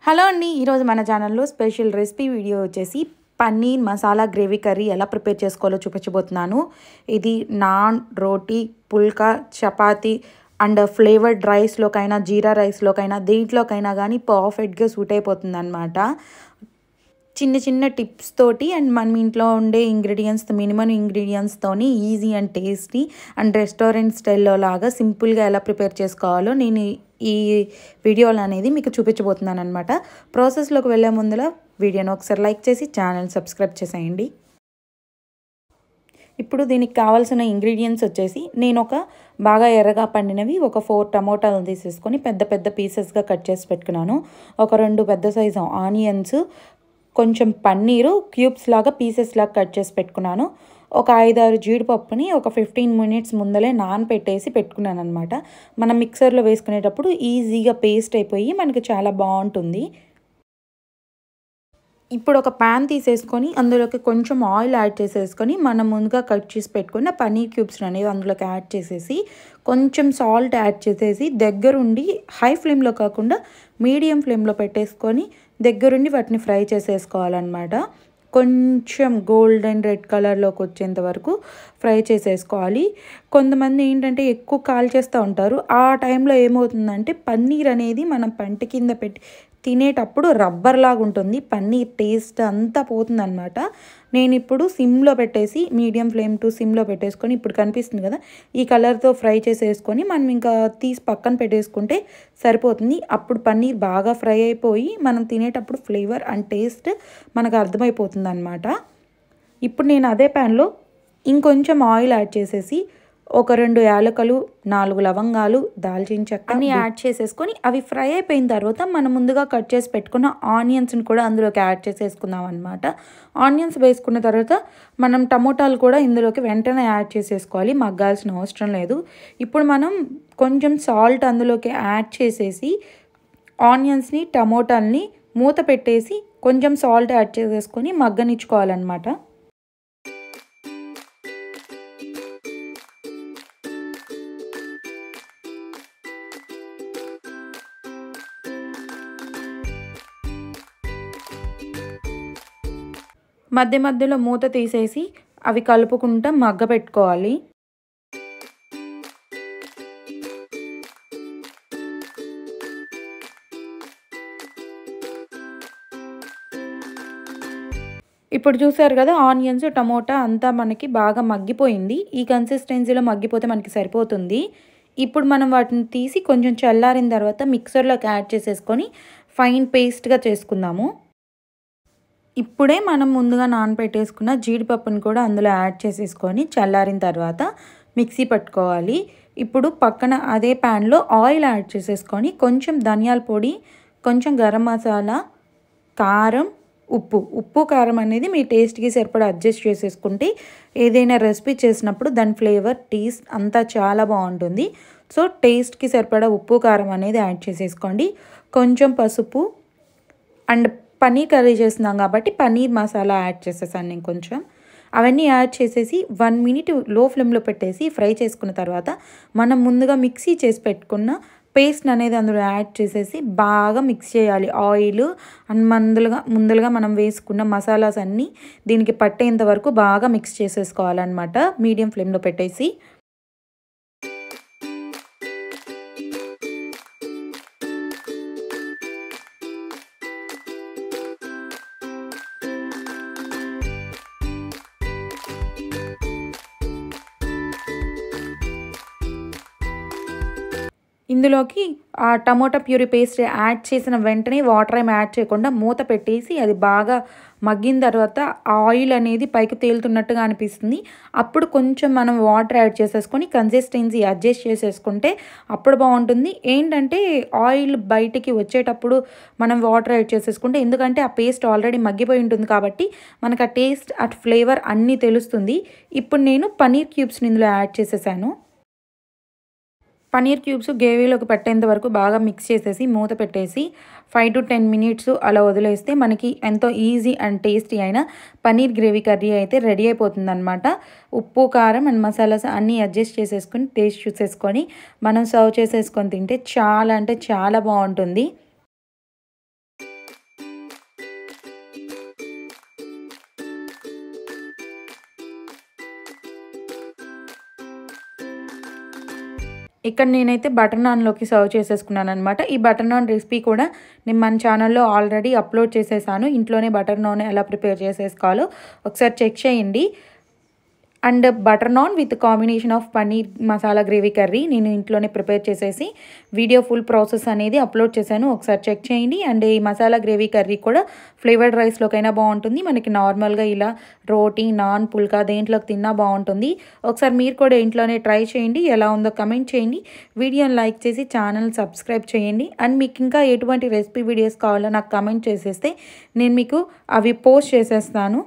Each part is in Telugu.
హలో అండి, ఈరోజు మన ఛానల్లో స్పెషల్ రెసిపీ వీడియో వచ్చేసి పన్నీర్ మసాలా గ్రేవీ కర్రీ ఎలా ప్రిపేర్ చేసుకోవాలో చూపించబోతున్నాను. ఇది నాన్, రోటీ, పుల్కా, చపాతీ అండ్ ఫ్లేవర్డ్ రైస్లోకైనా, జీరా రైస్లోకైనా, దేంట్లోకైనా కానీ పర్ఫెక్ట్గా సూట్ అయిపోతుంది అనమాట. చిన్న చిన్న టిప్స్ తోటి అండ్ మనం ఇంట్లో ఉండే ఇంగ్రీడియంట్స్, మినిమం ఇంగ్రీడియంట్స్తోని easy and tasty and restaurant స్టైల్లో లాగా సింపుల్గా ఎలా ప్రిపేర్ చేసుకోవాలో నేను ఈ వీడియోలో అనేది మీకు చూపించబోతున్నాను అనమాట. ప్రాసెస్లోకి వెళ్ళే ముందర వీడియోని ఒకసారి లైక్ చేసి ఛానల్ సబ్స్క్రైబ్ చేసేయండి. ఇప్పుడు దీనికి కావాల్సిన ఇంగ్రీడియంట్స్ వచ్చేసి నేను ఒక బాగా ఎర్రగా పండినవి ఒక 4 టమోటాలు తీసేసుకొని పెద్ద పెద్ద పీసెస్గా కట్ చేసి పెట్టుకున్నాను. ఒక 2 పెద్ద సైజు ఆనియన్స్, కొంచెం పన్నీరు క్యూబ్స్ లాగా పీసెస్ లాగా కట్ చేసి పెట్టుకున్నాను. ఒక 5-6 జీడిపప్పుని ఒక 15 మినిట్స్ ముందలే నానపెట్టేసి పెట్టుకున్నాను అనమాట. మనం మిక్సర్లో వేసుకునేటప్పుడు ఈజీగా పేస్ట్ అయిపోయి మనకి చాలా బాగుంటుంది. ఇప్పుడు ఒక ప్యాన్ తీసేసుకొని అందులోకి కొంచెం ఆయిల్ యాడ్ చేసేసుకొని మనం ముందుగా కట్ చేసి పెట్టుకున్న పన్నీర్ క్యూబ్స్ అనేవి అందులోకి యాడ్ చేసేసి కొంచెం సాల్ట్ యాడ్ చేసేసి దగ్గరుండి హై ఫ్లేమ్లో కాకుండా మీడియం ఫ్లేమ్లో పెట్టేసుకొని దగ్గరుండి వాటిని ఫ్రై చేసేసుకోవాలన్నమాట. కొంచెం గోల్డెన్ రెడ్ కలర్లోకి వచ్చేంత వరకు ఫ్రై చేసేసుకోవాలి. కొంతమంది ఏంటంటే ఎక్కువ కాల్చేస్తూ ఉంటారు. ఆ టైంలో ఏమవుతుందంటే పన్నీర్ అనేది మనం పంట కింద పెట్టి తినేటప్పుడు రబ్బర్ లాగా ఉంటుంది. పన్నీర్ టేస్ట్ అంతా పోతుందన్నమాట. నేను ఇప్పుడు సిమ్లో పెట్టేసి మీడియం ఫ్లేమ్ టు సిమ్లో పెట్టేసుకొని ఇప్పుడు కనిపిస్తుంది కదా, ఈ కలర్తో ఫ్రై చేసేసుకొని మనం ఇంకా తీసి పక్కన పెట్టేసుకుంటే సరిపోతుంది. అప్పుడు పన్నీర్ బాగా ఫ్రై అయిపోయి మనం తినేటప్పుడు ఫ్లేవర్ అండ్ టేస్ట్ మనకు అర్థమైపోతుంది అనమాట. ఇప్పుడు నేను అదే ప్యాన్లో ఇంకొంచెం ఆయిల్ యాడ్ చేసేసి ఒక 2 యాలకులు, 4 లవంగాలు, దాల్చిన చెక్క అన్నీ యాడ్ చేసేసుకొని అవి ఫ్రై అయిపోయిన తర్వాత మనం ముందుగా కట్ చేసి పెట్టుకున్న ఆనియన్స్ని కూడా అందులోకి యాడ్ చేసేసుకుందాం అనమాట. ఆనియన్స్ వేసుకున్న తర్వాత మనం టమోటాలు కూడా ఇందులోకి వెంటనే యాడ్ చేసేసుకోవాలి, మగ్గాల్సిన అవసరం లేదు. ఇప్పుడు మనం కొంచెం సాల్ట్ అందులోకి యాడ్ చేసేసి ఆనియన్స్ని, టమోటాలని మూత పెట్టేసి కొంచెం సాల్ట్ యాడ్ చేసేసుకొని మగ్గనిచ్చుకోవాలన్నమాట. మధ్య మధ్యలో మూత తీసేసి అవి కలుపుకుంటూ మగ్గపెట్టుకోవాలి. ఇప్పుడు చూసారు కదా, ఆనియన్స్, టమోటా అంతా మనకి బాగా మగ్గిపోయింది. ఈ కన్సిస్టెన్సీలో మగ్గిపోతే మనకి సరిపోతుంది. ఇప్పుడు మనం వాటిని తీసి కొంచెం చల్లారిన తర్వాత మిక్సర్లోకి యాడ్ చేసేసుకొని ఫైన్ పేస్ట్గా చేసుకుందాము. ఇప్పుడే మనం ముందుగా నానబెట్టేసుకున్న జీడిపప్పుని కూడా అందులో యాడ్ చేసేసుకొని చల్లారిన తర్వాత మిక్సీ పట్టుకోవాలి. ఇప్పుడు పక్కన అదే ప్యాన్లో ఆయిల్ యాడ్ చేసేసుకొని కొంచెం ధనియాల పొడి, కొంచెం గరం మసాలా, కారం, ఉప్పు కారం అనేది మీ టేస్ట్కి సరిపడా అడ్జస్ట్ చేసేసుకుంటే ఏదైనా రెసిపీ చేసినప్పుడు దాని ఫ్లేవర్, టేస్ట్ అంతా చాలా బాగుంటుంది. సో టేస్ట్కి సరిపడా ఉప్పు కారం అనేది యాడ్ చేసేసుకోండి. కొంచెం పసుపు అండ్ పన్నీర్ కర్రీ చేస్తున్నాం కాబట్టి పన్నీర్ మసాలా యాడ్ చేసేసాను నేను కొంచెం. అవన్నీ యాడ్ చేసేసి 1 మినిట్ లో ఫ్లేమ్లో పెట్టేసి ఫ్రై చేసుకున్న తర్వాత మనం ముందుగా మిక్సీ చేసి పెట్టుకున్న పేస్ట్ అనేది అందులో యాడ్ చేసేసి బాగా మిక్స్ చేయాలి. ఆయిల్ అండ్ ముందుగా మనం వేసుకున్న మసాలాస్ అన్నీ దీనికి పట్టేంత వరకు బాగా మిక్స్ చేసేసుకోవాలన్నమాట మీడియం ఫ్లేమ్లో పెట్టేసి. ఇందులోకి ఆ టమోటా ప్యూరీ పేస్ట్ యాడ్ చేసిన వెంటనే వాటర్ ఏమి యాడ్ చేయకుండా మూత పెట్టేసి అది బాగా మగ్గిన తర్వాత ఆయిల్ అనేది పైకి తేలుతున్నట్టుగా అనిపిస్తుంది. అప్పుడు కొంచెం మనం వాటర్ యాడ్ చేసేసుకొని కన్సిస్టెన్సీ అడ్జస్ట్ చేసేసుకుంటే అప్పుడు బాగుంటుంది. ఏంటంటే ఆయిల్ బయటికి వచ్చేటప్పుడు మనం వాటర్ యాడ్ చేసేసుకుంటే, ఎందుకంటే ఆ పేస్ట్ ఆల్రెడీ మగ్గిపోయి ఉంటుంది కాబట్టి మనకు ఆ టేస్ట్, ఆ ఫ్లేవర్ అన్నీ తెలుస్తుంది. ఇప్పుడు నేను పన్నీర్ క్యూబ్స్ని ఇందులో యాడ్ చేసేసాను. పన్నీర్ క్యూబ్స్ గ్రేవీలోకి పట్టేంత వరకు బాగా మిక్స్ చేసేసి మూత పెట్టేసి 5 to 10 మినిట్స్ అలా వదిలేస్తే మనకి ఎంతో ఈజీ అండ్ టేస్టీ అయిన పన్నీర్ గ్రేవీ కర్రీ అయితే రెడీ అయిపోతుంది అనమాట. ఉప్పు, కారం అండ్ మసాలాస్ అన్నీ అడ్జస్ట్ చేసేసుకొని టేస్ట్ చూసేసుకొని మనం సర్వ్ చేసేసుకొని తింటే చాలా అంటే చాలా బాగుంటుంది. ఇక్కడ నేనైతే బటర్ నాన్లోకి సర్వ్ చేసేసుకున్నాను అనమాట. ఈ బటర్ నాన్ రెసిపీ కూడా నేను మన ఛానల్లో ఆల్రెడీ అప్లోడ్ చేసేసాను. ఇంట్లోనే బటర్ నాన్ ఎలా ప్రిపేర్ చేసేసుకోవాలో ఒకసారి చెక్ చేయండి. And butter non with combination of paneer masala gravy curry నేను ఇంట్లోనే ప్రిపేర్ చేసేసి వీడియో ఫుల్ ప్రాసెస్ అనేది అప్లోడ్ చేశాను. ఒకసారి చెక్ చేయండి. అండ్ ఈ మసాలా గ్రేవీ కర్రీ కూడా ఫ్లేవర్డ్ రైస్లోకైనా బాగుంటుంది, మనకి నార్మల్గా ఇలా రోటీ నాన్ పుల్కా దేంట్లోకి తిన్నా బాగుంటుంది. ఒకసారి మీరు కూడా ఇంట్లోనే ట్రై చేయండి. ఎలా ఉందో కమెంట్ చేయండి. వీడియోని లైక్ చేసి ఛానల్ సబ్స్క్రైబ్ చేయండి. అండ్ మీకు ఇంకా ఎటువంటి రెసిపీ వీడియోస్ కావాలో నాకు కమెంట్ చేసేస్తే నేను మీకు అవి పోస్ట్ చేసేస్తాను.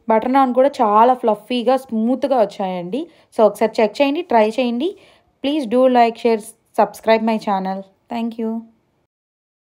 బటర్ నాన్ కూడా చాలా ఫ్లఫీగా స్మూత్గా వచ్చాయండి. సో ఒకసారి చెక్ చేయండి, ట్రై చేయండి. Please do like, share, subscribe my channel. Thank you.